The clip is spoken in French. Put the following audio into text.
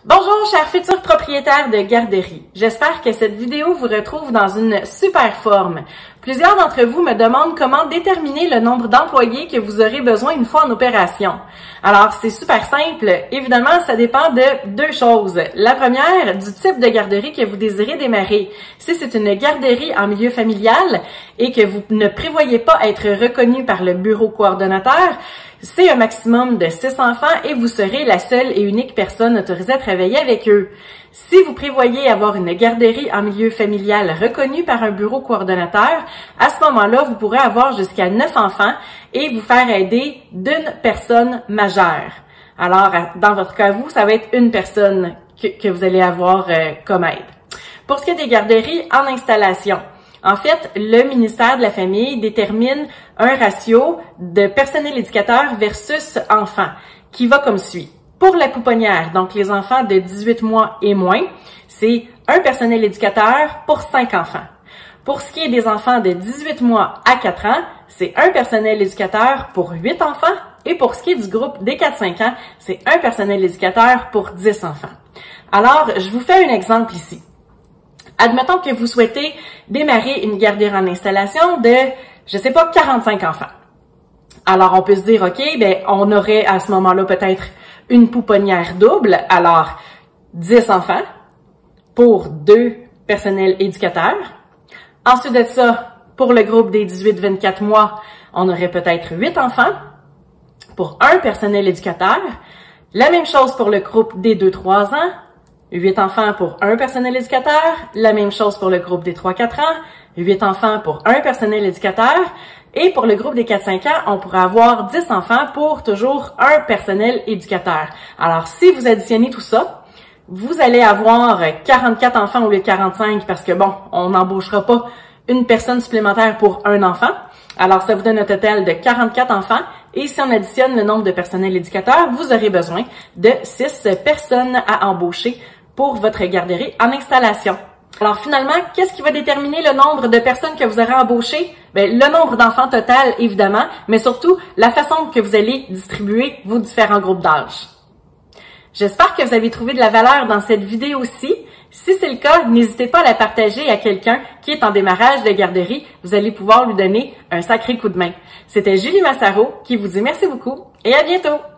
Bonjour chers futurs propriétaires de garderies, j'espère que cette vidéo vous retrouve dans une super forme. Plusieurs d'entre vous me demandent comment déterminer le nombre d'employés que vous aurez besoin une fois en opération. Alors c'est super simple, évidemment ça dépend de deux choses. La première, du type de garderie que vous désirez démarrer. Si c'est une garderie en milieu familial et que vous ne prévoyez pas être reconnu par le bureau coordonnateur, c'est un maximum de 6 enfants et vous serez la seule et unique personne autorisée à travailler avec eux. Si vous prévoyez avoir une garderie en milieu familial reconnue par un bureau coordonnateur, à ce moment-là, vous pourrez avoir jusqu'à 9 enfants et vous faire aider d'une personne majeure. Alors, dans votre cas, vous, ça va être une personne que vous allez avoir comme aide. Pour ce qui est des garderies en installation, en fait, le ministère de la Famille détermine un ratio de personnel éducateur versus enfants qui va comme suit. Pour la pouponnière, donc les enfants de 18 mois et moins, c'est un personnel éducateur pour 5 enfants. Pour ce qui est des enfants de 18 mois à 4 ans, c'est un personnel éducateur pour 8 enfants. Et pour ce qui est du groupe des 4-5 ans, c'est un personnel éducateur pour 10 enfants. Alors, je vous fais un exemple ici. Admettons que vous souhaitez démarrer une garderie en installation de, je sais pas, 45 enfants. Alors, on peut se dire, OK, ben, on aurait à ce moment-là peut-être une pouponnière double. Alors, 10 enfants pour 2 personnels éducateurs. Ensuite de ça, pour le groupe des 18-24 mois, on aurait peut-être 8 enfants pour un personnel éducateur. La même chose pour le groupe des 2-3 ans. 8 enfants pour un personnel éducateur. La même chose pour le groupe des 3-4 ans. 8 enfants pour un personnel éducateur. Et pour le groupe des 4-5 ans, on pourrait avoir 10 enfants pour toujours un personnel éducateur. Alors, si vous additionnez tout ça, vous allez avoir 44 enfants au lieu de 45 parce que bon, on n'embauchera pas une personne supplémentaire pour un enfant. Alors, ça vous donne un total de 44 enfants. Et si on additionne le nombre de personnels éducateurs, vous aurez besoin de 6 personnes à embaucher pour votre garderie en installation. Alors finalement, qu'est-ce qui va déterminer le nombre de personnes que vous aurez embauchées? Bien, le nombre d'enfants total, évidemment, mais surtout la façon que vous allez distribuer vos différents groupes d'âge. J'espère que vous avez trouvé de la valeur dans cette vidéo-ci. Si c'est le cas, n'hésitez pas à la partager à quelqu'un qui est en démarrage de garderie. Vous allez pouvoir lui donner un sacré coup de main. C'était Julie Massaro qui vous dit merci beaucoup et à bientôt!